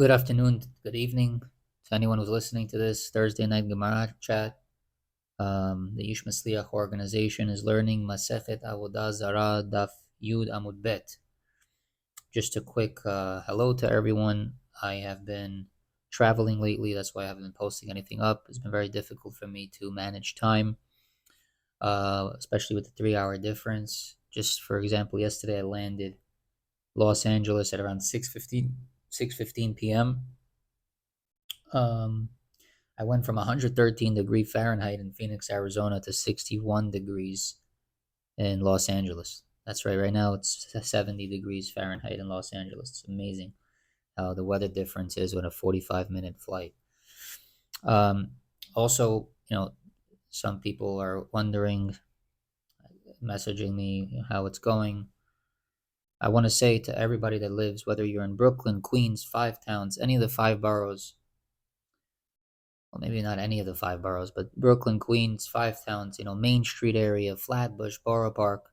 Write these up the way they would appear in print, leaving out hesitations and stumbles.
Good afternoon, good evening to anyone who's listening to this Thursday night Gemara chat. The Ish Matzliach organization is learning Masechet Avoda Zara Daf Yud Amud Bet. Just a quick hello to everyone. I have been traveling lately, that's why I haven't been posting anything up. It's been very difficult for me to manage time, especially with the 3 hour difference. Just for example, yesterday I landed Los Angeles at around 6:15 p.m. Um, I went from 113 degree Fahrenheit in Phoenix, Arizona to 61 degrees in Los Angeles. That's right. Right now it's 70 degrees Fahrenheit in Los Angeles. It's amazing how the weather difference is with a 45-minute flight. Um, Also, some people are wondering, messaging me how it's going. I want to say to everybody that lives, whether you're in Brooklyn, Queens, Five Towns, any of the five boroughs, well, maybe not any of the five boroughs, but Brooklyn, Queens, Five Towns, Main Street area, Flatbush, Borough Park.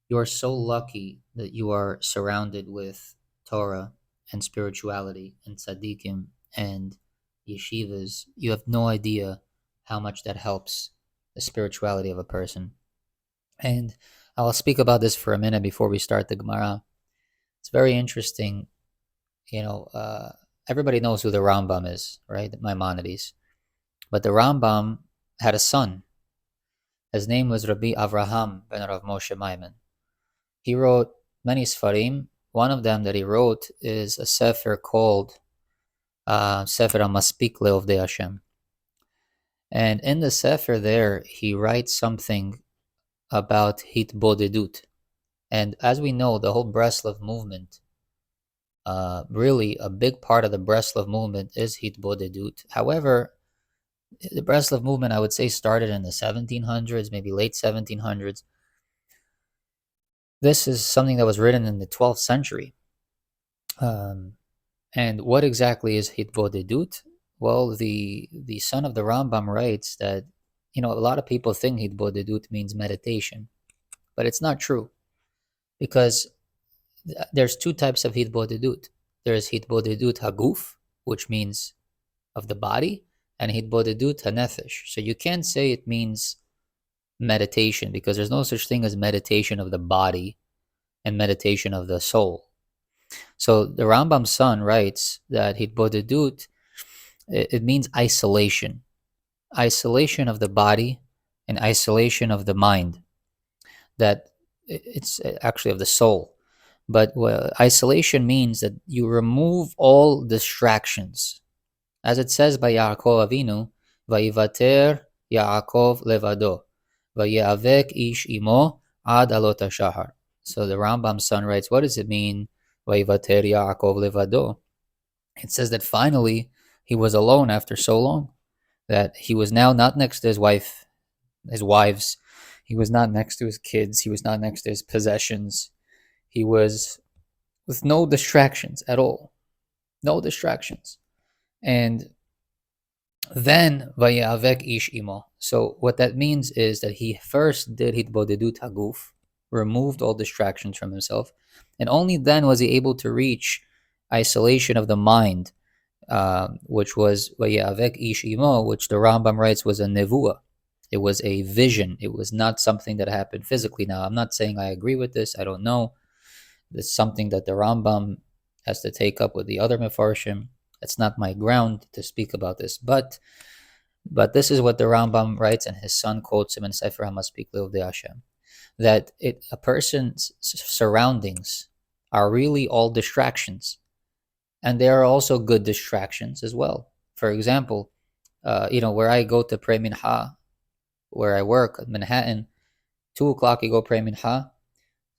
You are so lucky that you are surrounded with Torah and spirituality and tzaddikim and yeshivas. You have no idea how much that helps the spirituality of a person. And I'll speak about this for a minute before we start the Gemara. It's very interesting. Everybody knows who the Rambam is, right? Maimonides. But the Rambam had a son. His name was Rabbi Avraham ben Rav Moshe Maimon. He wrote many Sfarim. One of them that he wrote is a Sefer called Sefer HaMaspik Le'ovdei Hashem. And in the Sefer there, he writes something about Hitbodedut. And as we know, the whole Breslov movement, really a big part of the Breslov movement is Hitbodedut. However, the Breslov movement, I would say, started in the 1700s, maybe late 1700s. This is something that was written in the 12th century. And what exactly is Hitbodedut? Well, the son of the Rambam writes that, a lot of people think Hitbodedut means meditation, but it's not true, because there's two types of Hitbodedut. There's Hitbodedut Haguf, which means of the body, and Hitbodedut HaNefesh. So you can't say it means meditation, because there's no such thing as meditation of the body and meditation of the soul. So the Rambam's son writes that Hitbodedut, it means isolation. Isolation of the body and isolation of the mind. That it's actually of the soul. But isolation means that you remove all distractions. As it says by Yaakov Avinu, Vayivater Yaakov levado, Vayeavek ish imo ad alot hashahar. So the Rambam's son writes, what does it mean, Vayivater Yaakov levado? It says that finally he was alone after so long, that he was now not next to his wives, he was not next to his kids, he was not next to his possessions. He was with no distractions at all. No distractions. And then Vayeavek ish imo. So what that means is that he first did Hitbodedut Haguf, removed all distractions from himself, and only then was he able to reach isolation of the mind, which was Vayeavek ish imo, which the Rambam writes was a nevuah. It was a vision. It was not something that happened physically. Now, I'm not saying I agree with this. I don't know. It's something that the Rambam has to take up with the other Mefarshim. It's not my ground to speak about this. But this is what the Rambam writes, and his son quotes him in Sefer HaMaspik Le'ovdei Hashem, that a person's surroundings are really all distractions. And there are also good distractions as well. For example, where I go to pray Minha, where I work, Manhattan, 2 o'clock you go pray Minha.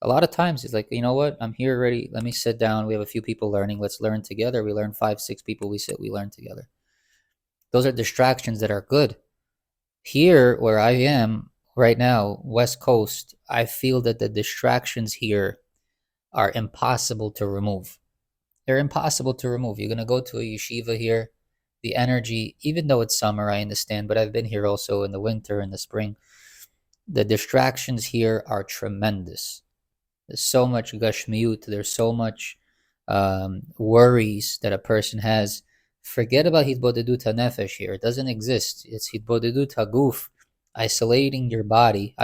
A lot of times it's like, you know what, I'm here already, let me sit down, we have a few people learning, let's learn together. We learn 5-6 people, we sit, we learn together. Those are distractions that are good. Here where I am right now, West Coast, I feel that the distractions here are impossible to remove. They're impossible to remove. You're going to go to a yeshiva here, the energy, even though it's summer, I understand, but I've been here also in the winter, in the spring. The distractions here are tremendous. There's so much gashmiut, there's so much worries that a person has. Forget about hitbodedut hanefesh here. It doesn't exist. It's hitbodedut haguf, isolating your body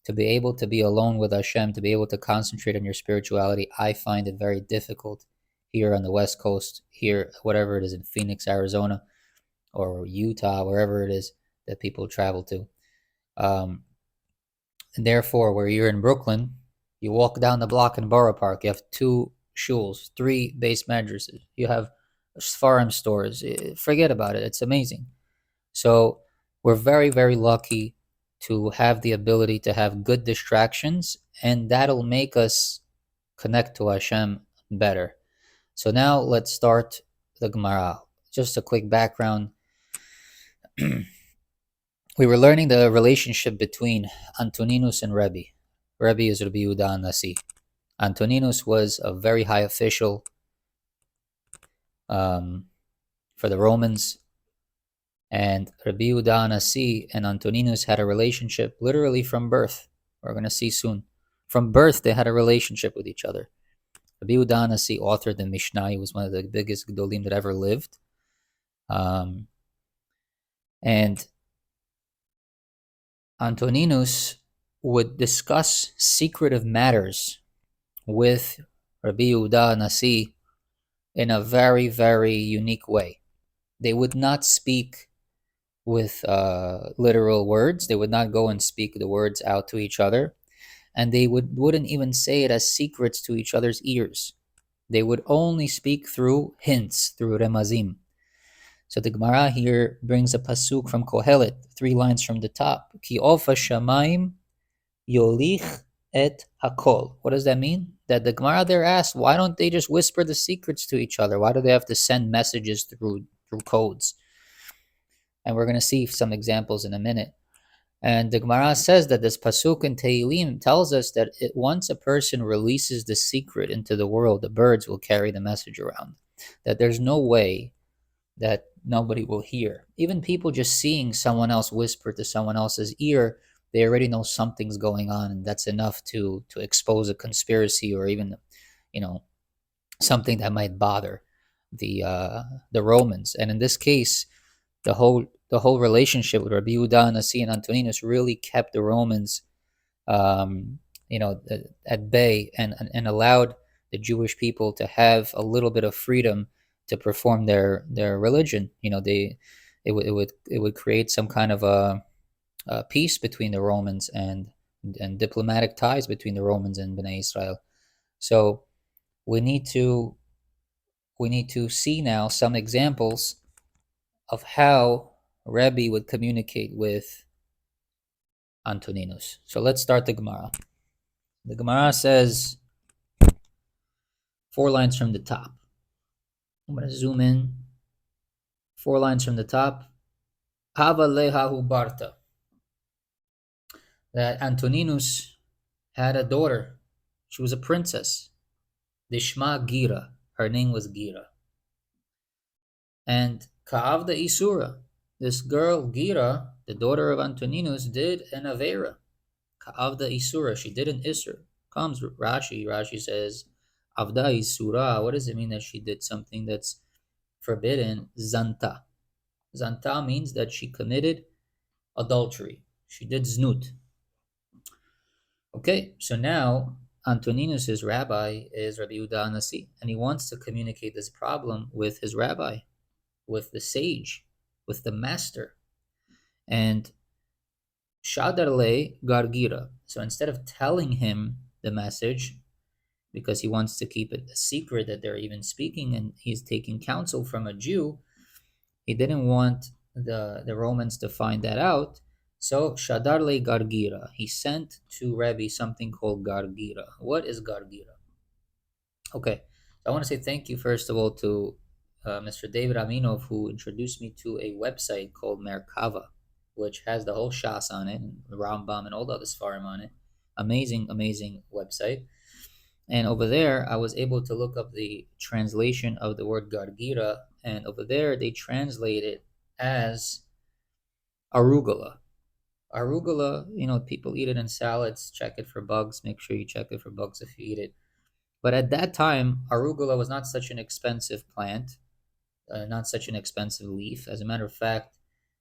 to be able to be alone with Hashem, to be able to concentrate on your spirituality. I find it very difficult here on the West Coast, here, whatever it is in Phoenix, Arizona, or Utah, wherever it is that people travel to. And therefore, where you're in Brooklyn, you walk down the block in Borough Park, you have two shuls, three base madrasas, you have farm stores. Forget about it. It's amazing. So we're very, very lucky to have the ability to have good distractions, and that'll make us connect to Hashem better. So now let's start the Gemara. Just a quick background. We were learning the relationship between Antoninus and Rebbe. Rebbe is Rabbi Yehuda Nasi. Antoninus was a very high official for the Romans, and Rabbi Yehuda Nasi and Antoninus had a relationship literally from birth. We're going to see soon. From birth, they had a relationship with each other. Rabbi Yehuda Nasi authored the Mishnah. He was one of the biggest Gedolim that ever lived. And Antoninus would discuss secretive matters with Rabbi Yehuda Nasi in a very, very unique way. They would not speak with literal words. They would not go and speak the words out to each other. And they wouldn't even say it as secrets to each other's ears. They would only speak through hints, through remazim. So the Gemara here brings a pasuk from Kohelet, 3 lines from the top. Ki ofa shamayim yolich et hakol. What does that mean? That the Gemara there asks, why don't they just whisper the secrets to each other? Why do they have to send messages through codes? And we're going to see some examples in a minute. And the Gemara says that this pasuk in Tehillim tells us that once a person releases the secret into the world, the birds will carry the message around. That there's no way that nobody will hear. Even people just seeing someone else whisper to someone else's ear, they already know something's going on, and that's enough to expose a conspiracy, or even, something that might bother the Romans. And in this case, the whole relationship with Rabbi Yehuda Nasi and Antoninus really kept the Romans, at bay, and allowed the Jewish people to have a little bit of freedom to perform their religion. It would create some kind of a peace between the Romans and diplomatic ties between the Romans and Bnei Israel. So we need to see now some examples of how Rebbe would communicate with Antoninus. So let's start the Gemara. The Gemara says 4 lines from the top. I'm going to zoom in. 4 lines from the top. Hava lehahu barta. That Antoninus had a daughter. She was a princess. Dishma Gira. Her name was Gira. And Ka'avda Isura. This girl, Gira, the daughter of Antoninus, did an Avera. Ka'avda Isura. She did an Isur. Comes Rashi. Rashi says, Avda Isura. What does it mean that she did something that's forbidden? Zanta. Zanta means that she committed adultery. She did znut. Okay, so now Antoninus' rabbi is Rabbi Yehuda Nasi, and he wants to communicate this problem with his rabbi, with the sage, with the master. And Shadarle Gargira. So instead of telling him the message, because he wants to keep it a secret that they're even speaking, and he's taking counsel from a Jew, he didn't want the Romans to find that out. So Shadarle Gargira. He sent to Rebbe something called Gargira. What is Gargira? Okay, I want to say thank you first of all to Mr. David Aminov, who introduced me to a website called Merkava, which has the whole Shas on it, and Rambam, and all the other Sfarim on it. Amazing, amazing website. And over there, I was able to look up the translation of the word Gargira, and over there, they translate it as arugula. Arugula, people eat it in salads. Check it for bugs. Make sure you check it for bugs if you eat it. But at that time, arugula was not such an expensive plant, not such an expensive leaf. As a matter of fact,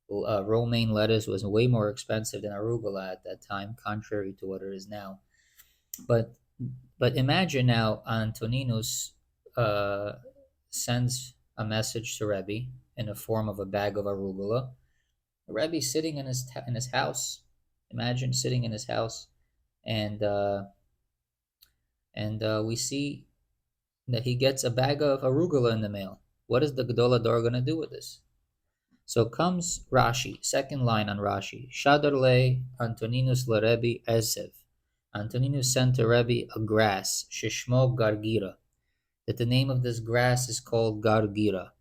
romaine lettuce was way more expensive than arugula at that time, contrary to what it is now. But but imagine now Antoninus uh, sends a message to Rebbe in the form of a bag of arugula. Rebbe sitting in his house. Imagine sitting in his house, and we see that he gets a bag of arugula in the mail. What is the Gedol Hador going to do with this? So comes Rashi, second line on Rashi. Shadarle Antoninus Rebbe Ezev. Antoninus sent to Rebbe a grass, Shishmo Gargira, that the name of this grass is called Gargira.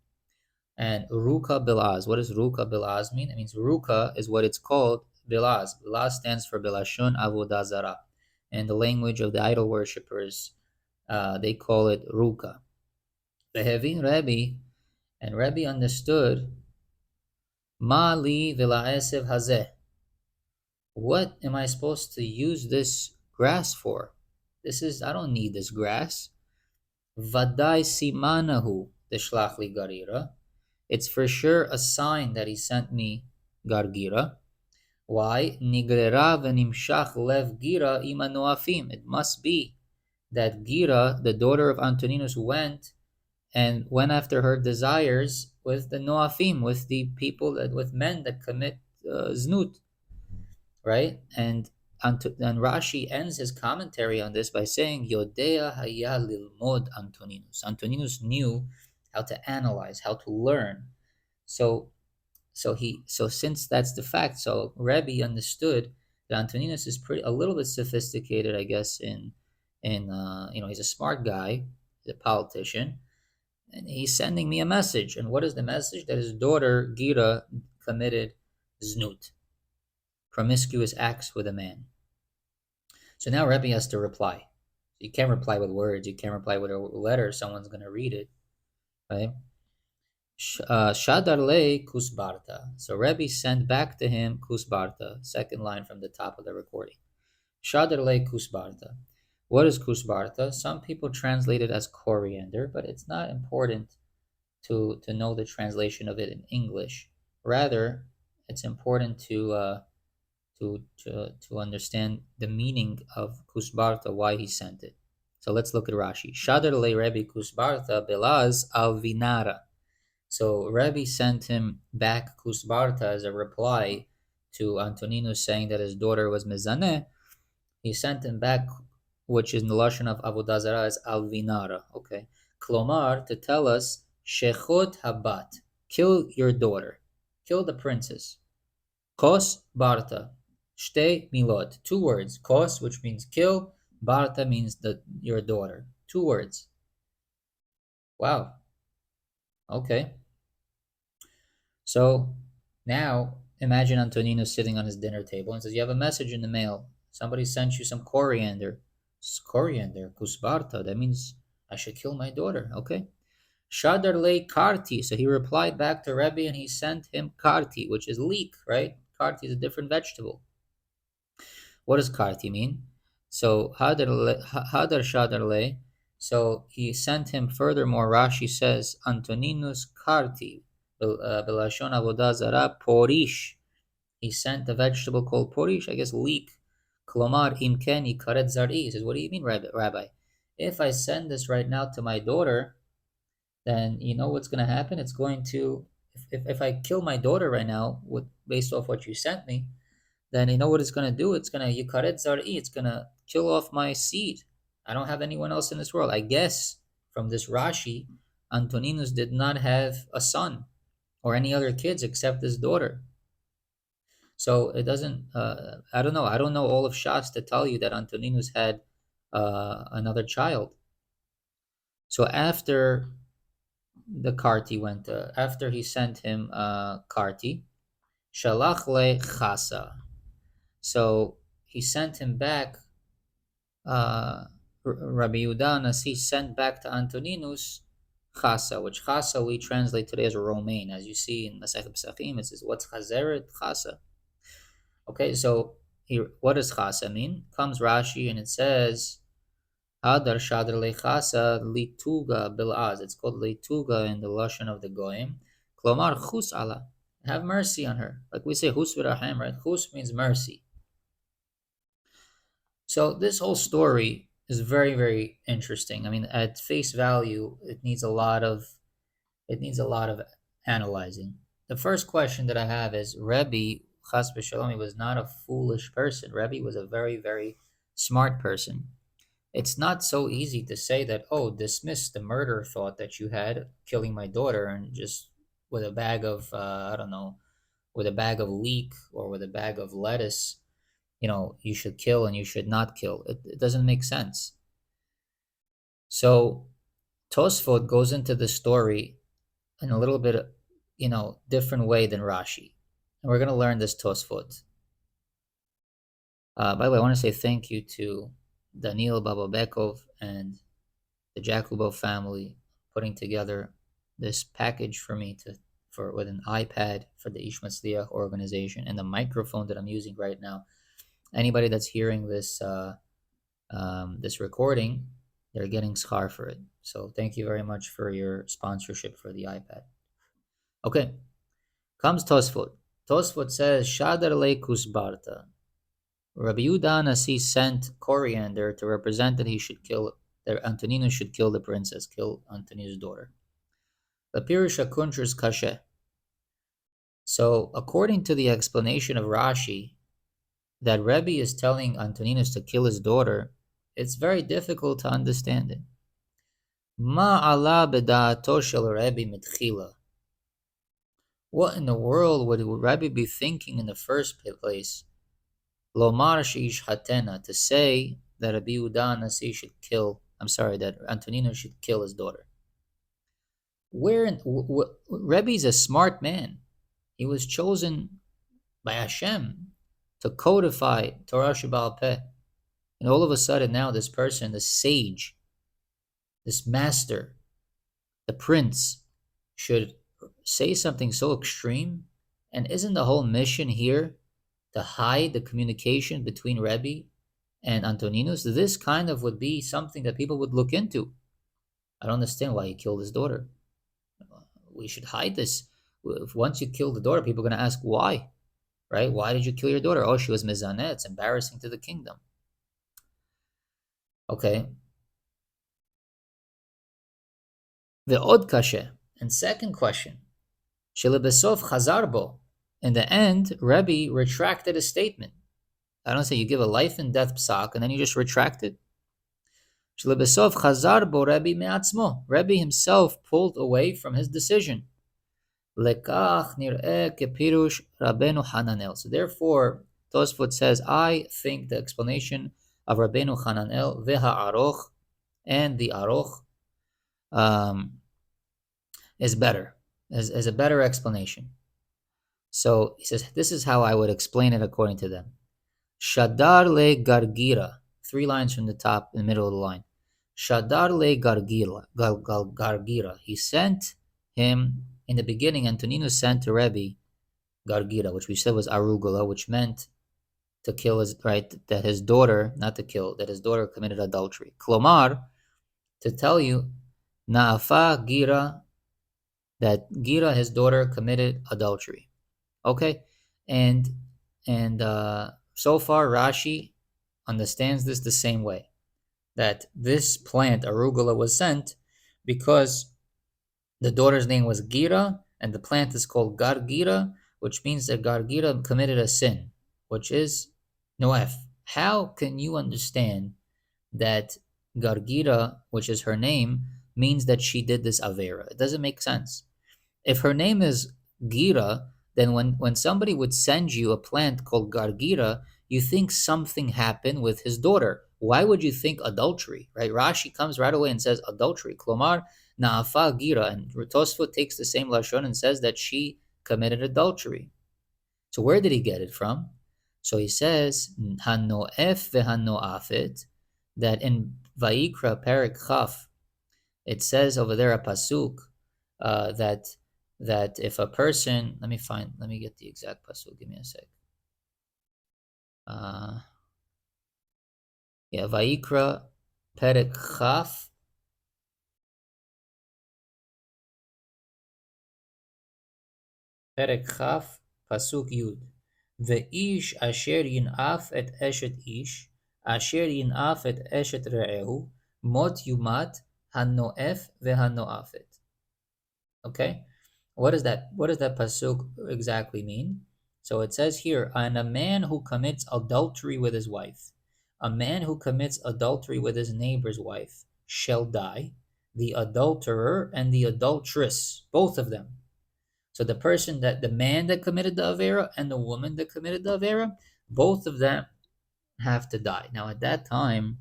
And Ruka Bilaz. What does Ruka Bilaz mean? It means Ruka is what it's called, Bilaz. Bilaz stands for Bilashon Avoda Zara. In the language of the idol worshippers, they call it Ruka. Behevin Rebbe, and Rebbe understood, Ma li vila'esev hazeh. What am I supposed to use this grass for? I don't need this grass. Vadai simanahu deshlach li garira. It's for sure a sign that he sent me gargira. Why? Nigrera v'nimshach lev gira ima noafim. It must be that Gira, the daughter of Antoninus, went after her desires with the noafim, with the people with men that commit znut, right? And Rashi ends his commentary on this by saying, Yodea haya lilmod Antoninus. Antoninus knew how to analyze, how to learn. So since that's the fact, so Rebbe understood that Antoninus is a little bit sophisticated, I guess, in he's a smart guy, he's a politician, and he's sending me a message. And what is the message? That his daughter Gira committed znut, promiscuous acts with a man. So now Rebbe has to reply. You can't reply with words. You can't reply with a letter. Someone's going to read it, right? Shadarle kusbarta. So Rebbe sent back to him kusbarta, second line from the top of the recording. Shadarle kusbarta. What is kusbarta? Some people translate it as coriander, but it's not important to know the translation of it in English. Rather, it's important to understand the meaning of kusbarta, why he sent it. So let's look at Rashi. Shadarle Rebbe kusbarta belaz alvinara. So Rebbe sent him back kusbarta as a reply to Antoninus saying that his daughter was mezaneh. He sent him back, which is in the lashon of Avodah Zara, as alvinara. Okay, klomar, to tell us shechot habat, kill your daughter, kill the princess. Kos barta, shte milot, two words. Kos, which means kill. Barta means your daughter. Two words. Wow. Okay. So now imagine Antonino sitting on his dinner table and says, "You have a message in the mail. Somebody sent you some coriander." Coriander, kusbarta. That means I should kill my daughter. Okay. Shadar le karti. So he replied back to Rebbe and he sent him karti, which is leek, right? Karti is a different vegetable. What does karti mean? So hadar shadar le. So he sent him. Furthermore, Rashi says Antoninus karti. Belashon avodah zara porish. He sent a vegetable called porish, I guess leek. Klomar imken karet zari. He says, what do you mean, Rabbi? If I send this right now to my daughter, then you know what's going to happen? It's going to, if I kill my daughter right now, based off what you sent me, then you know what it's going to do? It's going to, yikaret zari. It's going to kill off my seed. I don't have anyone else in this world. I guess from this Rashi, Antoninus did not have a son or any other kids except his daughter. So it doesn't. I don't know. I don't know all of Shas to tell you that Antoninus had another child. So after the Karti went, after he sent him Karti, Shalach le Chasa. So he sent him back. Rabbi Yehuda Nasi sent back to Antoninus Chasa, which Chasa we translate today as romaine. As you see in Masechet Pesachim, it says, what's Chazeret? Chasa. Okay, so here, what does Chasa mean? Comes Rashi and it says, Hadar Shadr Lechasa Lituga Bilaz. It's called Lituga in the Lashon of the Goyim. Klomar Chus Allah. Have mercy on her. Like we say, Hus v'rachem, right? Hus means mercy. So this whole story is very, very interesting. I mean, at face value, it needs a lot of analyzing. The first question that I have is Rebbe Chas v'Shalom was not a foolish person. Rebbe was a very, very smart person. It's not so easy to say that, oh, dismiss the murder thought that you had, killing my daughter, and just with a bag of, I don't know, with a bag of leek or with a bag of lettuce, you should kill and you should not kill. It doesn't make sense. So Tosfot goes into the story in a little bit, different way than Rashi. And we're going to learn this Tosfot. By the way, I want to say thank you to Daniel Bababekov and the Jakubo family putting together this package for me with an iPad for the Ish Matzliach organization and the microphone that I'm using right now. Anybody that's hearing this recording, they're getting schar for it. So thank you very much for your sponsorship for the iPad. Okay, comes Tosfot. Tosfot says, Shadar le kusbarta. Rabbi Yehuda Nasi sent Coriander to represent that Antoninus should kill the princess, kill Antoninus' daughter. The Pirush HaKuntr's Kashe. So, according to the explanation of Rashi, that Rebbe is telling Antoninus to kill his daughter, it's very difficult to understand it. Ma ala beda'ato shel Rebbe mitchila. What in the world would Rebbe be thinking in the first place? Lomar sheish hatena, to say that Rabbi Yehuda Nasi that Antoninus should kill his daughter. Rebbe's a smart man. He was chosen by Hashem to codify Torah Sheba'al Peh. And all of a sudden now this person, the sage, this master, the prince, should say something so extreme? And isn't the whole mission here to hide the communication between Rebbe and Antoninus? This kind of would be something that people would look into. I don't understand why he killed his daughter. We should hide this. If once you kill the daughter, people are going to ask why, right? Why did you kill your daughter? Oh, she was mizaneh. It's embarrassing to the kingdom. Okay. The od kashe. And second question, Shelebesof chazarbo. In the end, Rebbe retracted his statement. I don't say you give a life and death psak and then you just retract it. Shelebesof chazarbo Rebbe me'atzmo. Rebbe himself pulled away from his decision. Lekach nir'eh kepirush Rabbeinu Hananel. So therefore, Tosfot says, I think the explanation of Rabbeinu Hananel ve'ha'aroch and the aroch is better, is a better explanation. So he says, this is how I would explain it according to them. Shadar le gargira. 3 lines from the top in the middle of the line. Shadar le gargira. He sent him, in the beginning, Antoninus sent to Rebbe gargira, which we said was arugula, which meant to kill that his daughter committed adultery. Klomar, to tell you, na'afa gira, that gira, his daughter, committed adultery. Okay, and so far Rashi understands this the same way, that this plant arugula was sent because the daughter's name was Gira and the plant is called Gargira, which means that Gargira committed a sin, which is Noef. How can you understand that Gargira, which is her name, means that she did this Avera? It doesn't make sense. If her name is Gira, then when somebody would send you a plant called Gargira, you think something happened with his daughter. Why would you think adultery, right? Rashi comes right away and says adultery. Klomar na'afa gira. And Tosfot takes the same lashon and says that she committed adultery. So where did he get it from? So he says, Hanoef v'hanoafet, that in Vayikra Perek Chaf, it says over there a pasuk that if a person, let me get the exact pasuk, give me a sec. Vayikra Perek Chaf, Perek Chaf, Pasuk Yud. Ve'ish asher yin'af et eshet ish, asher yin'af et eshet re'ehu, mot yumat hano'ef ve'hano'afet. Okay? What does that pasuk exactly mean? So it says here, and a man who commits adultery with his wife, a man who commits adultery with his neighbor's wife shall die, the adulterer and the adulteress, both of them. So the man that committed the Avera and the woman that committed the Avera, both of them have to die. Now at that time,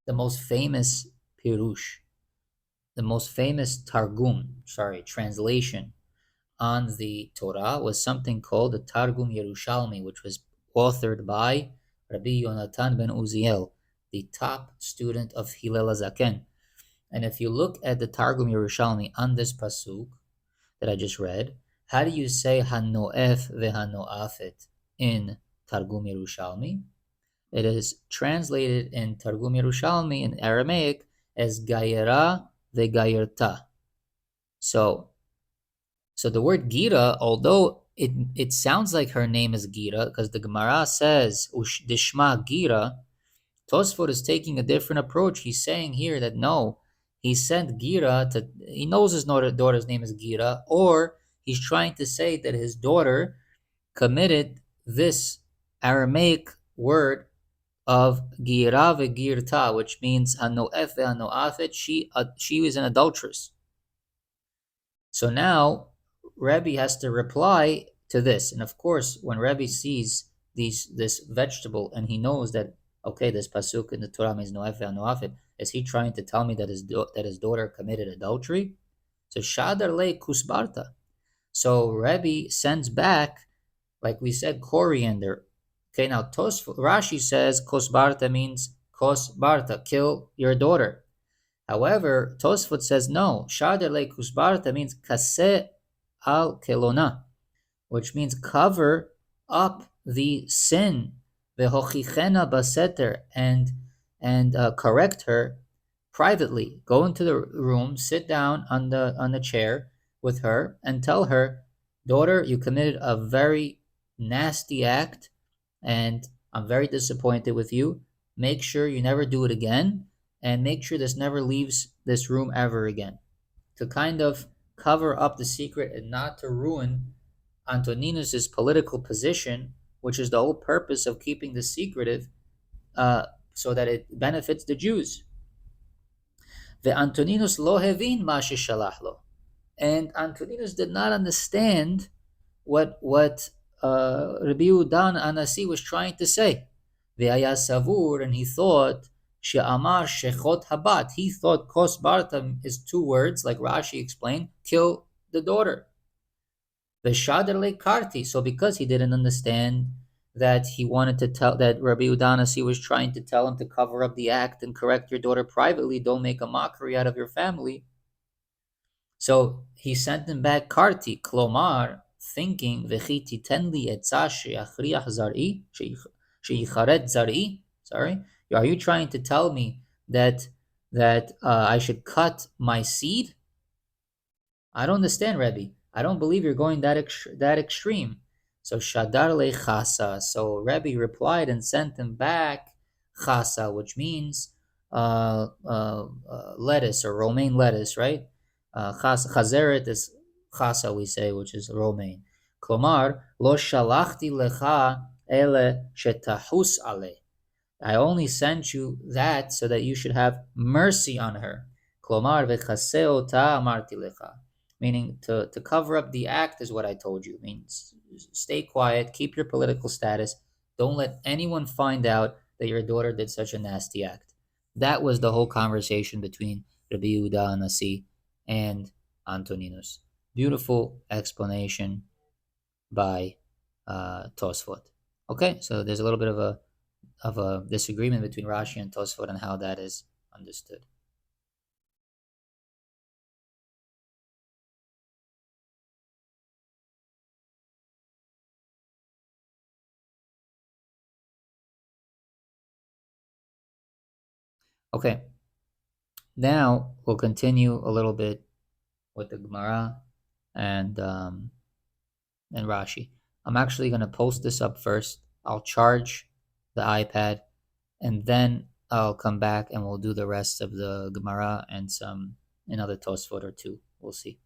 the most famous Pirush, the most famous translation on the Torah was something called the Targum Yerushalmi, which was authored by Rabbi Yonatan ben Uziel, the top student of Hillel HaZaken. And if you look at the Targum Yerushalmi on this pasuk that I just read, how do you say Hanoef vehanoafet in Targum Yerushalmi? It is translated in Targum Yerushalmi in Aramaic as Gayera vegayerta. So the word Gira, although it sounds like her name is Gira, because the Gemara says Dishma Gira, Tosfot is taking a different approach. He's saying here that no, he sent Gira to. He knows his daughter's name is Gira, or he's trying to say that his daughter committed this Aramaic word of Gira ve'girta, which means hanoef ve'hanoafet. She was an adulteress. So now Rebbe has to reply to this. And of course, when Rebbe sees this vegetable and he knows that, okay, this pasuk in the Torah means noef noafit, is he trying to tell me that his daughter committed adultery? So shadar le kusbarta. So Rebbe sends back, like we said, coriander. Okay, now Rashi says kosbarta means kosbarta, kill your daughter. However, Tosfot says no. Shader le kusbarta means kase al kelona, which means cover up the sin, vehochichena baseter, and correct her privately. Go into the room, sit down on the chair with her, and tell her, daughter, you committed a very nasty act, and I'm very disappointed with you. Make sure you never do it again, and make sure this never leaves this room ever again. To kind of cover up the secret and not to ruin Antoninus's political position, which is the whole purpose of keeping the secretive, so that it benefits the Jews. The Antoninus lo hevin ma shalach lo, and Antoninus did not understand what Rabbi Udan Anasi was trying to say. Ve'aya savur, and he thought she'amar shechot habat. He thought kos bartam is two words, like Rashi explained, kill the daughter. V'shader le karti. So because he didn't understand that he wanted to tell that Rabbi Udanasi was trying to tell him to cover up the act and correct your daughter privately, don't make a mockery out of your family. So he sent him back Karti, Klomar, thinking, V'chi titenli etza she'achriach zar'i, she'icharet zar'i. Sorry, are you trying to tell me that I should cut my seed? I don't understand, Rebbe. I don't believe you're going that extreme. So Shadar le chasa. So Rebbe replied and sent him back chasa, which means lettuce or romaine lettuce, right? Chazeret is chasa, we say, which is romaine. Klomar lo shalachti lecha ele shetahus ale. I only sent you that so that you should have mercy on her. Klomar v'chaseh ota amarti lecha. Meaning to cover up the act is what I told you. Means stay quiet, keep your political status. Don't let anyone find out that your daughter did such a nasty act. That was the whole conversation between Rabbi Yehuda Nasi and Antoninus. Beautiful explanation by Tosfot. Okay, so there's a little bit of a disagreement between Rashi and Tosfot and how that is understood. Okay, now we'll continue a little bit with the Gemara and and Rashi. I'm actually gonna post this up first. I'll charge the iPad, and then I'll come back and we'll do the rest of the Gemara and some another Tosfot or two. We'll see.